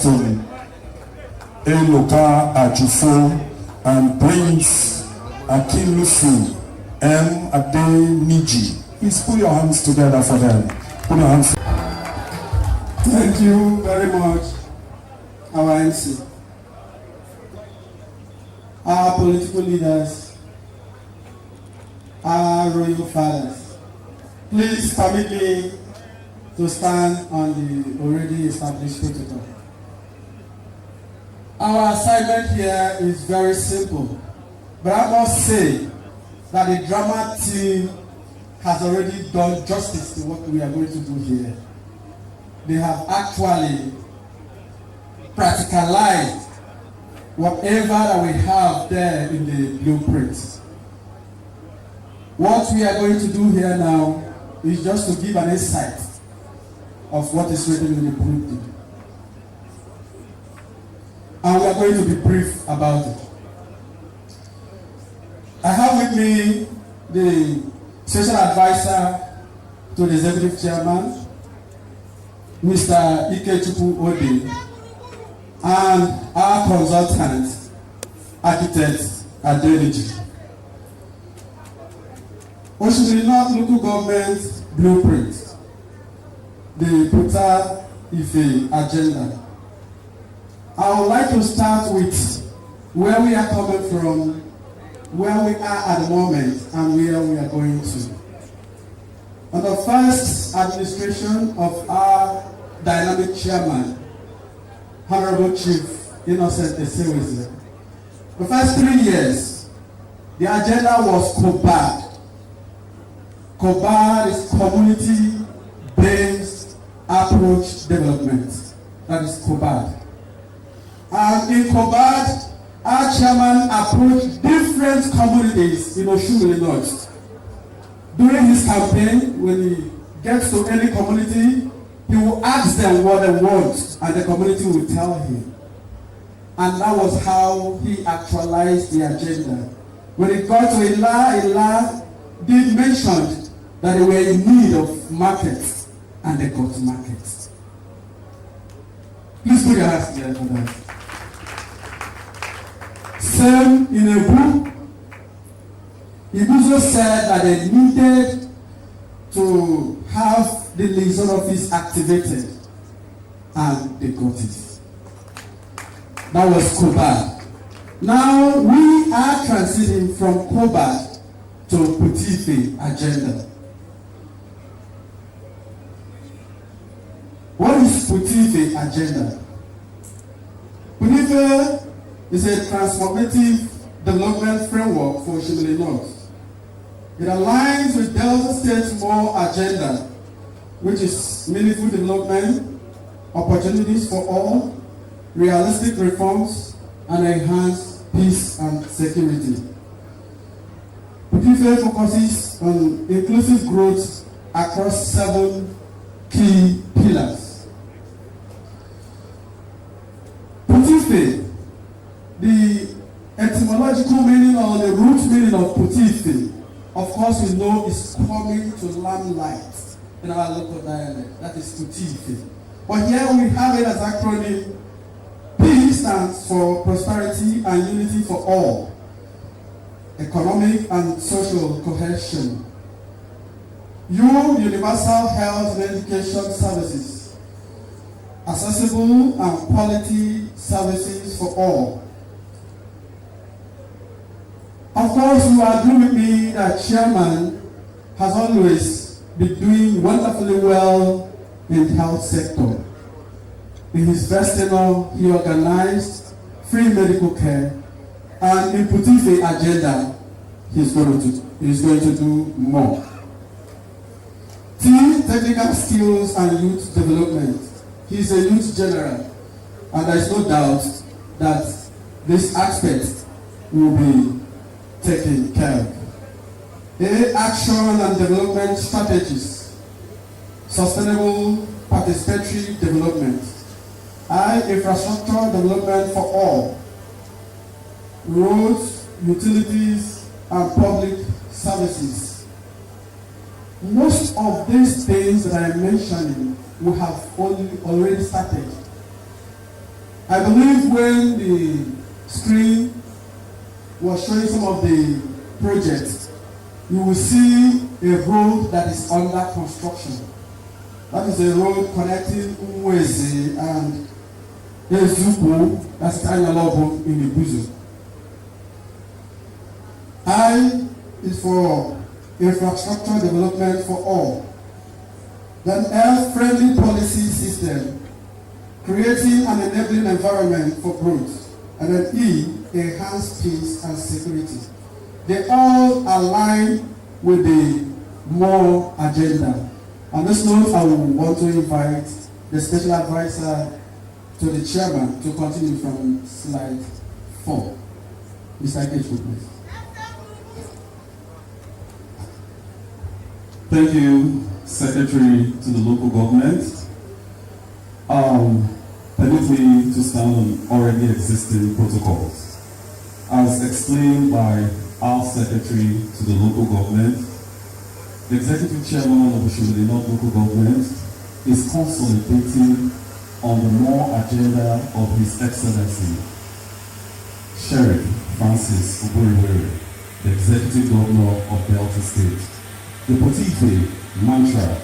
Patron Eloka Ajufo and Prince Akinlufu M. Adeniji. Please put your hands together for them. Put your hands. Thank you very much, our MC. Our political leaders, our royal fathers, please permit me to stand on the already established protocol. Our assignment here is very simple, but I must say that the drama team has already done justice to what we are going to do here. They have actually practicalized whatever that we have there in the blueprint. What we are going to do here now is just to give an insight of what is written in the blueprint. And we are going to be brief about it. I have with me the special advisor to the executive chairman, Mr. Ikechukwu Ode, and our consultant, architect Adeniji. Oshimiri North Local Government Blueprint, the PUTA-IFE agenda. I would like to start with where we are coming from, where we are at the moment, and where we are going to. On the first administration of our dynamic chairman, Honorable Chief Innocent Esewezie, the first 3 years, the agenda was COBAD. COBAD is community-based approach development. That is COBAD. And in COBAD, our chairman approached different communities in Oshimiri North. During his campaign, when he gets to any community, he will ask them what they want, and the community will tell him. And that was how he actualized the agenda. When it got to Ila did mention that they were in need of markets, and they got markets. Please put your hands together for that. Same in a book, he also said that they needed to have the liaison office activated, and they got it. That was COBAD. Now we are transiting from COBAD to PUTA-IFE agenda. What is PUTA-IFE agenda? PUTA-IFE is a transformative development framework for Oshimiri North. It aligns with Delta State's M.O.R.E agenda, which is meaningful development, opportunities for all, realistic reforms, and enhanced peace and security. PUTA-IFE focuses on inclusive growth across 7 key pillars. PUTA-IFE, the etymological meaning or the root meaning of PUTA-IFE, of course we know is coming to limelight in our local dialect. That is PUTA-IFE. But here we have it as acronym. P stands for prosperity and unity for all, economic and social cohesion. U, universal health and education services, accessible and quality services for all. Of course, you agree with me that chairman has always been doing wonderfully well in the health sector. In his first tenure, he organized free medical care, and in PUTA-IFE agenda, he's going to do more. T, technical skills and youth development. He's a youth general, and there is no doubt that this aspect will be taken care of. A, action and development strategies. Sustainable participatory development. I, infrastructure development for all. Roads, utilities, and public services. Most of these things that I am mentioning we have already started. I believe when the screen was showing some of the projects, you will see a road that is under construction. That is a road connecting M.O.R.E and Esewezie, that's Kanyalobo in Esewezie. I is for infrastructure development for all. Then health-friendly policy system, creating an enabling environment for growth. And then E, enhanced peace and security. They all align with the M.O.R.E agenda. On this note, I would want to invite the special advisor to the chairman to continue from slide 4. Mr. Ikechukwu, please. Thank you, Secretary to the local government. Permit me to stand on already existing protocols. As explained by our Secretary to the local government, the Executive Chairman of Oshimiri North Local Government is consolidating on the M.O.R.E agenda of His Excellency, Sheriff Francis Uburiwere, the Executive Governor of Delta State. The PUTA-IFE mantra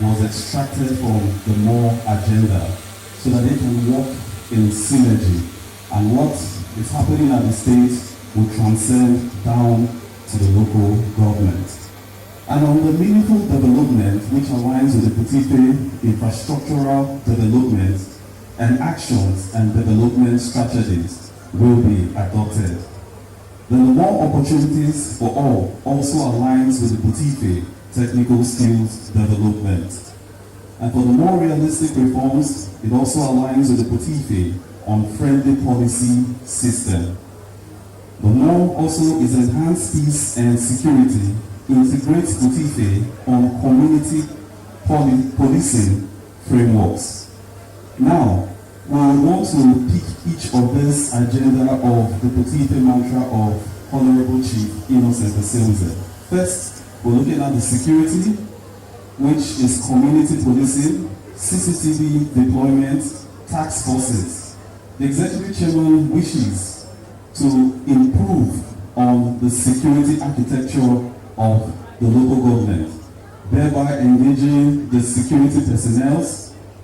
was extracted from the M.O.R.E agenda so that they can work in synergy, and what is happening at the state will transcend down to the local government. And on the meaningful development which aligns with the PUTA-IFE infrastructural development and actions and development strategies will be adopted. Then the more opportunities for all also aligns with the PUTA-IFE technical skills development. And for the more realistic reforms, it also aligns with the PUTA-IFE on friendly policy system. The M.O.R.E also is enhanced peace and security, integrates PUTA-IFE on community policing frameworks. Now, we want to pick each of this agenda of the PUTA-IFE mantra of Honorable Chief Innocent Esewezie. First, we're looking at the security, which is community policing, CCTV deployment, task forces. The Executive Chairman wishes to improve on the security architecture of the local government, thereby engaging the security personnel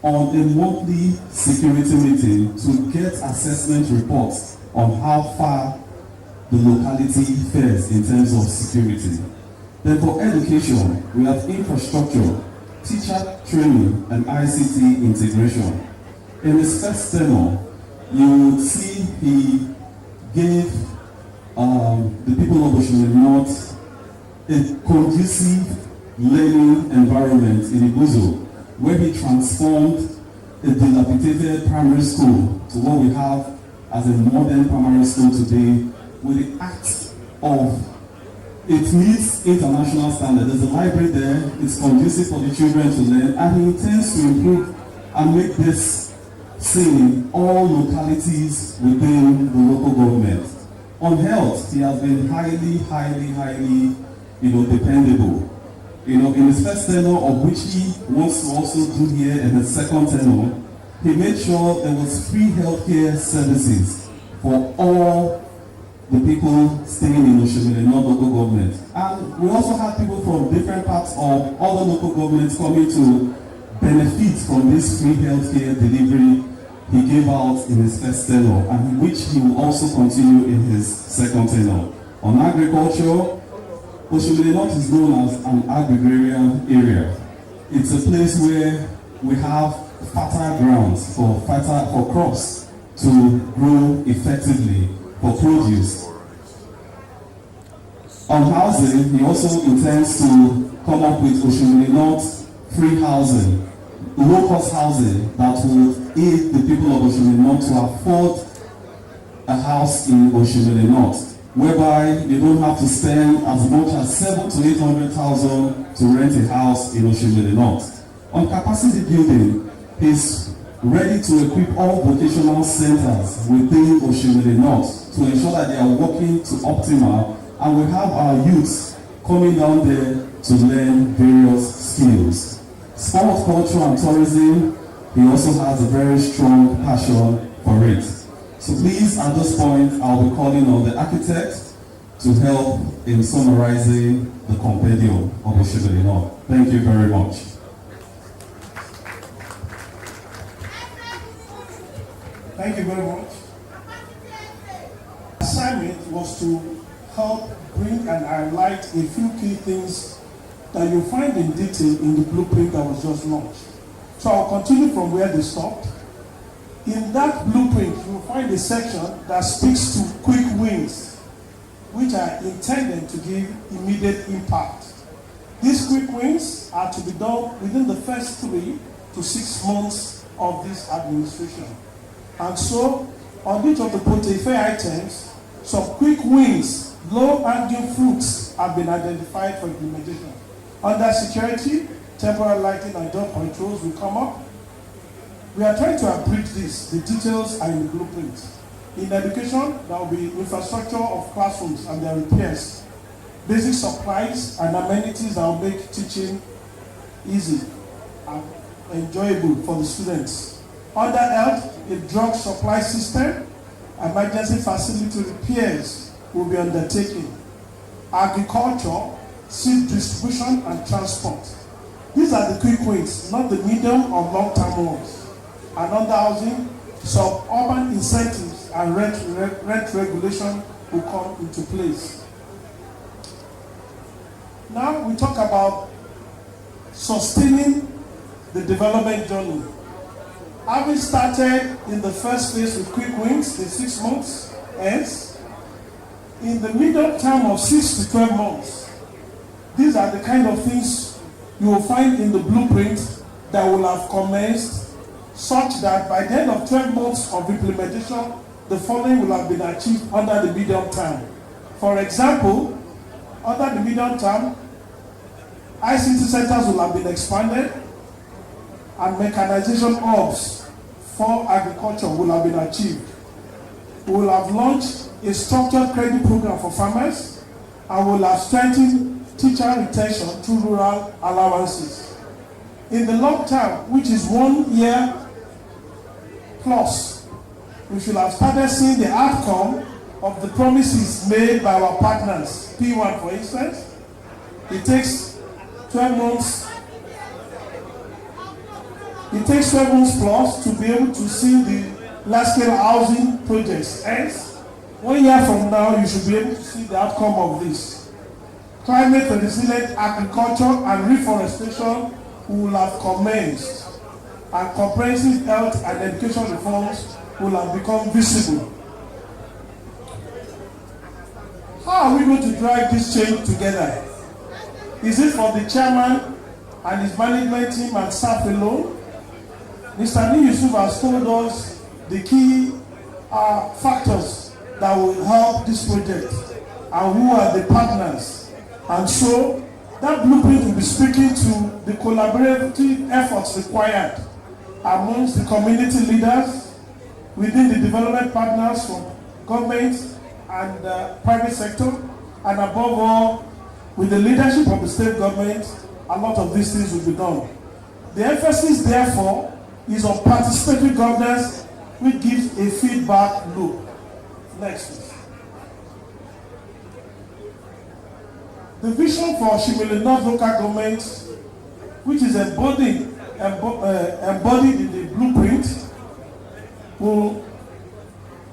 on a monthly security meeting to get assessment reports on how far the locality fares in terms of security. Then for education, we have infrastructure, teacher training, and ICT integration. In his first tenure, you will see he gave the people of Oshimiri North a conducive learning environment in Esewezie, where he transformed a dilapidated primary school to what we have as a modern primary school today, with the act of it meets international standards. There's a library there, it's conducive for the children to learn, and he intends to improve and make this seen in all localities within the local government. On health, he has been highly dependable. In his first tenure, of which he wants to also do here in his second tenure, he made sure there was free healthcare services for all the people staying in Oshimiri North local government. And we also had people from different parts of other local governments coming to benefit from this free healthcare delivery he gave out in his first tenure, and which he will also continue in his second tenure. On agriculture, Oshimiri North is known as an agrarian area. It's a place where we have fertile grounds for crops to grow effectively for produce. On housing, he also intends to come up with Oshimiri North free housing, low-cost housing that will aid the people of Oshimiri North to afford a house in Oshimiri North, whereby you don't have to spend as much as 700,000 to 800,000 to rent a house in Oshimiri North. On capacity building, he's ready to equip all vocational centers within Oshimiri North to ensure that they are working to optimal, and we have our youths coming down there to learn various skills. Sport, culture, and tourism, he also has a very strong passion for it. So please, at this point, I'll be calling on the architect to help in summarizing the Compendium of Esewezie. Thank you very much. Thank you very much. The assignment was to help bring and highlight a few key things that you'll find in detail in the blueprint that was just launched. So I'll continue from where they stopped. In that blueprint, you'll find a section that speaks to quick wins, which are intended to give immediate impact. These quick wins are to be done within the first 3 to 6 months of this administration. And so, on each of the PUTA-IFE items, some quick wins, low-hanging fruits have been identified for implementation. Under security, temporary lighting and job controls will come up. We are trying to abridge this. The details are in the blueprint. In education, there will be infrastructure of classrooms and their repairs, basic supplies and amenities that will make teaching easy and enjoyable for the students. Under health, a drug supply system, emergency facility repairs will be undertaken. Agriculture, seed distribution and transport. These are the quick wins, not the medium or long-term ones. And under housing, suburban incentives and rent regulation will come into place. Now we talk about sustaining the development journey. Having started in the first phase with quick wins, the 6 months ends, in the medium term of 6 to 12 months, these are the kind of things you will find in the blueprint that will have commenced, such that by the end of 12 months of implementation, the following will have been achieved under the medium term. For example, under the medium term, ICT centers will have been expanded and mechanization hubs for agriculture will have been achieved. We will have launched a structured credit program for farmers and will have strengthened teacher retention through rural allowances. In the long term, which is 1 year plus, we should have started seeing the outcome of the promises made by our partners. P1, for instance, it takes 12 months. It takes 12 months plus to be able to see the large-scale housing projects. Hence, 1 year from now, you should be able to see the outcome of this. Climate resilient agriculture and reforestation will have commenced, and comprehensive health and education reforms will have become visible. How are we going to drive this change together? Is it for the chairman and his management team and staff alone? Mr. Yusuf has told us the key factors that will help this project and who are the partners. And so that blueprint will be speaking to the collaborative efforts required amongst the community leaders, within the development partners from government and private sector, and above all, with the leadership of the state government. A lot of these things will be done. The emphasis, therefore, is on participatory governance, which gives a feedback loop. Next, please. The vision for Shimile North local government, which is embodied in the blueprint, will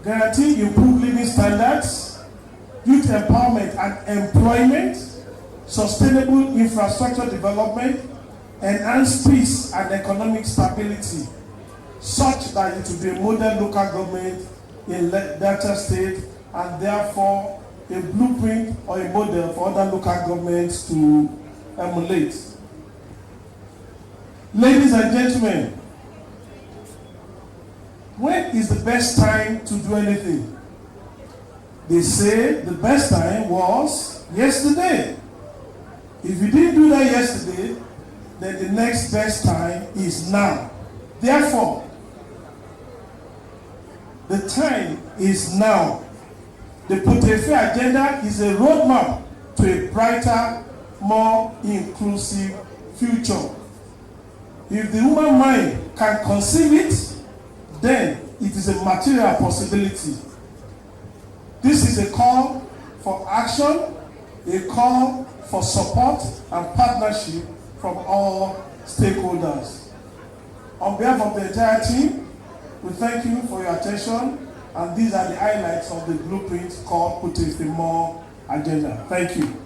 guarantee improved living standards, youth empowerment and employment, sustainable infrastructure development, enhance peace and economic stability, such that it will be a model local government in Delta State, and therefore a blueprint or a model for other local governments to emulate. Ladies and gentlemen, when is the best time to do anything? They say the best time was yesterday. If you didn't do that yesterday, then the next best time is now. Therefore, the time is now. The PUTA-IFE agenda is a roadmap to a brighter, more inclusive future. If the human mind can conceive it, then it is a material possibility. This is a call for action, a call for support and partnership from all stakeholders. On behalf of the entire team, we thank you for your attention, and these are the highlights of the blueprint called PUTA-IFE M.O.R.E agenda. Thank you.